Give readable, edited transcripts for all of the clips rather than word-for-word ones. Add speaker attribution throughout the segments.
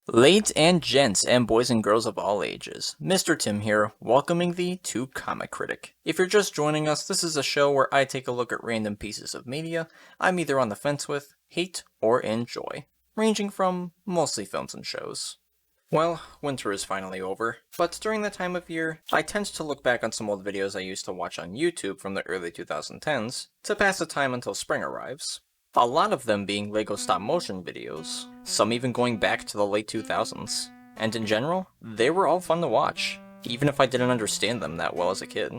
Speaker 1: Ladies and gents, and boys and girls of all ages, Mr. Tim here, welcoming thee to Comic Critic. If you're just joining us, this is a show where I take a look at random pieces of media I'm either on the fence with, hate, or enjoy, ranging from mostly films and shows. Well, winter is finally over, but during that time of year, I tend to look back on some old videos I used to watch on YouTube from the early 2010s to pass the time until spring arrives. A lot of them being LEGO stop-motion videos, some even going back to the late 2000s. And in general, they were all fun to watch, even if I didn't understand them that well as a kid.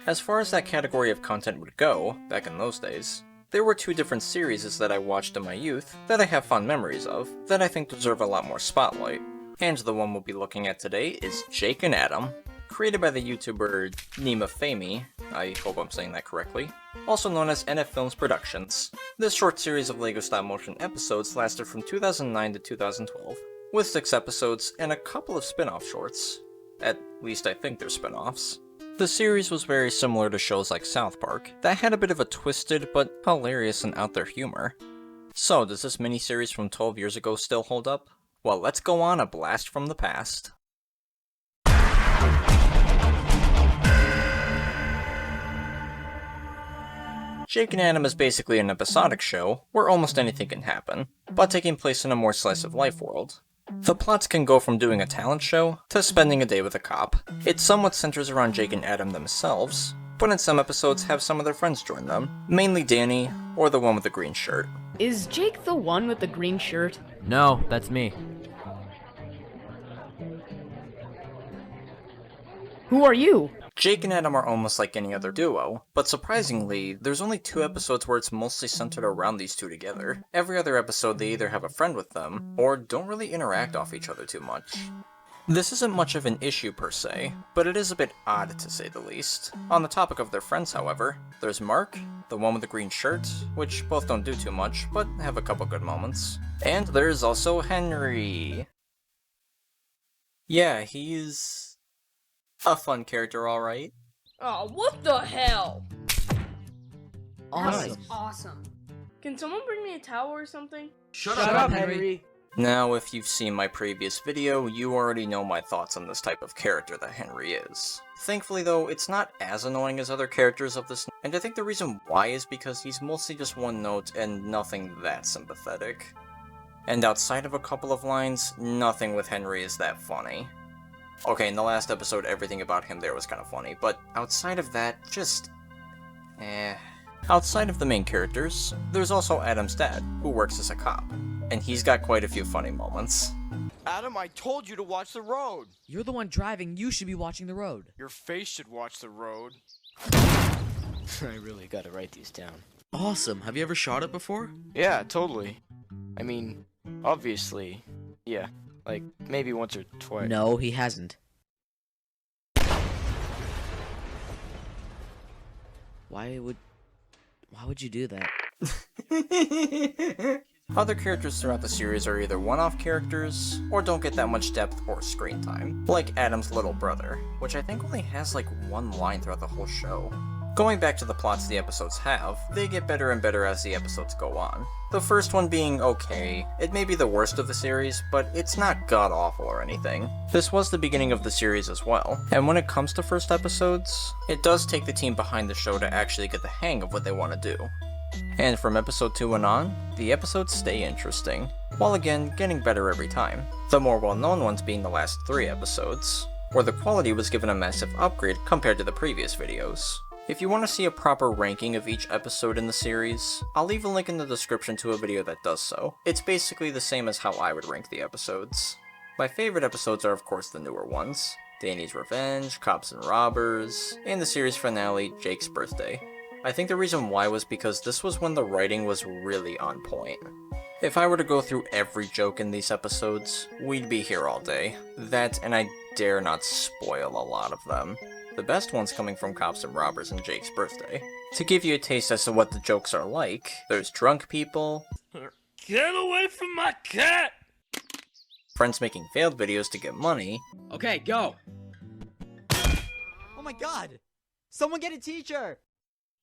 Speaker 1: As far as that category of content would go, back in those days, there were two different series that I watched in my youth that I have fond memories of, that I think deserve a lot more spotlight. And the one we'll be looking at today is Jake and Adam, created by the YouTuber Nima Fahmy, I hope I'm saying that correctly, also known as NF Films Productions. This short series of LEGO stop-motion episodes lasted from 2009 to 2012, with 6 episodes and a couple of spin-off shorts. At least I think they're spin-offs. The series was very similar to shows like South Park, that had a bit of a twisted but hilarious and out there humor. So does this miniseries from 12 years ago still hold up? Well, let's go on a blast from the past. Jake and Adam is basically an episodic show where almost anything can happen, but taking place in a more slice-of-life world. The plots can go from doing a talent show to spending a day with a cop. It somewhat centers around Jake and Adam themselves, but in some episodes have some of their friends join them, mainly Danny, or the one with the green shirt.
Speaker 2: Is Jake the one with the green shirt?
Speaker 3: No, that's me.
Speaker 2: Who are you?
Speaker 1: Jake and Adam are almost like any other duo, but surprisingly, there's only 2 episodes where it's mostly centered around these two together. Every other episode they either have a friend with them, or don't really interact off each other too much. This isn't much of an issue per se, but it is a bit odd to say the least. On the topic of their friends, however, there's Mark, the one with the green shirt, which both don't do too much, but have a couple good moments. And there's also Henry. Yeah, he's a fun character, alright.
Speaker 4: Oh, what the hell?
Speaker 3: Awesome.
Speaker 4: That was awesome. Can someone bring me a towel or something?
Speaker 3: Shut up, Henry.
Speaker 1: Now, if you've seen my previous video, you already know my thoughts on this type of character that Henry is. Thankfully though, it's not as annoying as other characters of this, and I think the reason why is because he's mostly just one note and nothing that sympathetic. And outside of a couple of lines, nothing with Henry is that funny. Okay, in the last episode, everything about him there was kind of funny, but outside of that, just Outside of the main characters, there's also Adam's dad, who works as a cop, and he's got quite a few funny moments.
Speaker 5: Adam, I told you to watch the road!
Speaker 3: You're the one driving, you should be watching the road.
Speaker 5: Your face should watch the road.
Speaker 6: I really gotta write these down.
Speaker 7: Awesome. Have you ever shot it before?
Speaker 6: Yeah, totally. I mean, obviously, yeah. Like, maybe once or twice.
Speaker 3: No, he hasn't. Why would you do that?
Speaker 1: Other characters throughout the series are either one-off characters, or don't get that much depth or screen time, like Adam's little brother, which I think only has like one line throughout the whole show. Going back to the plots the episodes have, they get better and better as the episodes go on. The first one being okay, it may be the worst of the series, but it's not god-awful or anything. This was the beginning of the series as well, and when it comes to first episodes, it does take the team behind the show to actually get the hang of what they want to do. And from episode 2 and on, the episodes stay interesting, while again getting better every time. The more well-known ones being the last 3 episodes, where the quality was given a massive upgrade compared to the previous videos. If you want to see a proper ranking of each episode in the series, I'll leave a link in the description to a video that does so. It's basically the same as how I would rank the episodes. My favorite episodes are of course the newer ones, Danny's Revenge, Cops and Robbers, and the series finale, Jake's Birthday. I think the reason why was because this was when the writing was really on point. If I were to go through every joke in these episodes, we'd be here all day. That, and I dare not spoil a lot of them. The best ones coming from Cops and Robbers and Jake's Birthday. To give you a taste as to what the jokes are like, there's drunk people,
Speaker 8: Get away from my cat!
Speaker 1: friends making failed videos to get money,
Speaker 7: Okay, go.
Speaker 8: Oh my god! Someone get a teacher!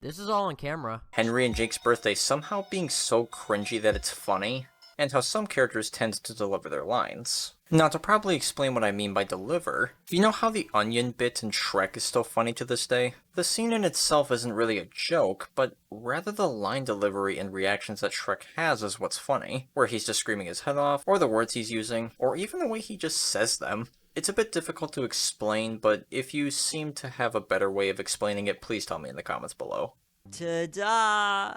Speaker 9: This is all on camera.
Speaker 1: Henry and Jake's birthday somehow being so cringy that it's funny, and how some characters tend to deliver their lines. Now, to probably explain what I mean by deliver, you know how the onion bit in Shrek is still funny to this day? The scene in itself isn't really a joke, but rather the line delivery and reactions that Shrek has is what's funny, where he's just screaming his head off, or the words he's using, or even the way he just says them. It's a bit difficult to explain, but if you seem to have a better way of explaining it, please tell me in the comments below.
Speaker 8: Ta-da!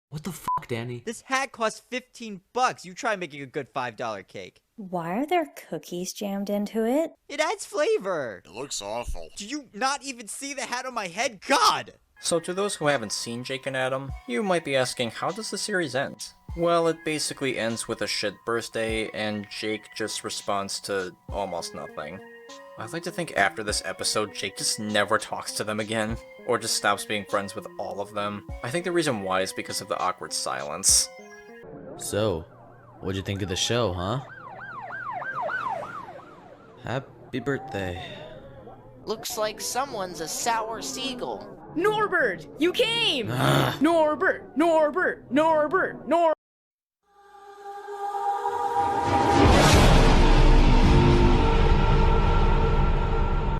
Speaker 9: What the fuck, Danny?
Speaker 8: This hat costs $15. You try making a good $5 cake.
Speaker 10: Why are there cookies jammed into it?
Speaker 8: It adds flavor.
Speaker 11: It looks awful.
Speaker 8: Do you not even see the hat on my head? God!
Speaker 1: So to those who haven't seen Jake and Adam, you might be asking, how does the series end? Well, it basically ends with a shit birthday, and Jake just responds to almost nothing. I'd like to think after this episode, Jake just never talks to them again, or just stops being friends with all of them. I think the reason why is because of the awkward silence.
Speaker 7: So, what'd you think of the show, huh? Happy birthday.
Speaker 3: Looks like someone's a sour seagull.
Speaker 2: Norbert, you came!
Speaker 7: Ah.
Speaker 2: Norbert!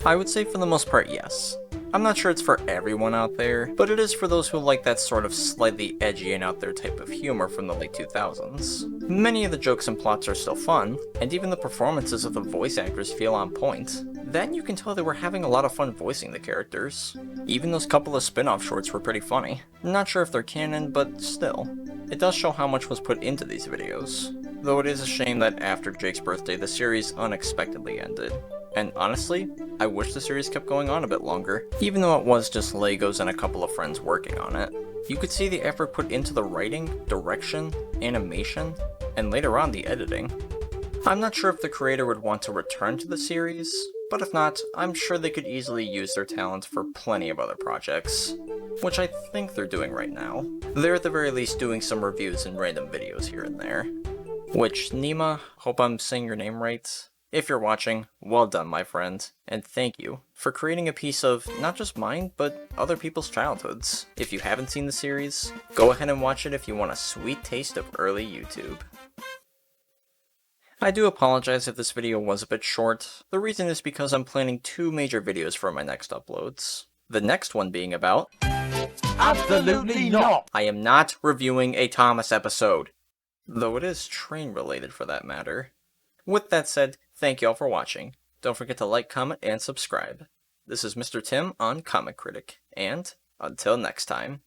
Speaker 1: I would say for the most part, yes. I'm not sure it's for everyone out there, but it is for those who like that sort of slightly edgy and out there type of humor from the late 2000s. Many of the jokes and plots are still fun, and even the performances of the voice actors feel on point. Then you can tell they were having a lot of fun voicing the characters. Even those couple of spin-off shorts were pretty funny. Not sure if they're canon, but still. It does show how much was put into these videos. Though it is a shame that after Jake's birthday, the series unexpectedly ended. And honestly, I wish the series kept going on a bit longer, even though it was just Legos and a couple of friends working on it. You could see the effort put into the writing, direction, animation, and later on the editing. I'm not sure if the creator would want to return to the series, but if not, I'm sure they could easily use their talent for plenty of other projects, which I think they're doing right now. They're at the very least doing some reviews and random videos here and there. Which, Nima, hope I'm saying your name right. If you're watching, well done, my friend, and thank you for creating a piece of not just mine, but other people's childhoods. If you haven't seen the series, go ahead and watch it if you want a sweet taste of early YouTube. I do apologize if this video was a bit short. The reason is because I'm planning 2 major videos for my next uploads. The next one being about...
Speaker 5: Absolutely not!
Speaker 1: I am not reviewing a Thomas episode, though it is train related for that matter. With that said, thank y'all for watching. Don't forget to like, comment, and subscribe. This is Mr. Tim on Comic Critic, and until next time.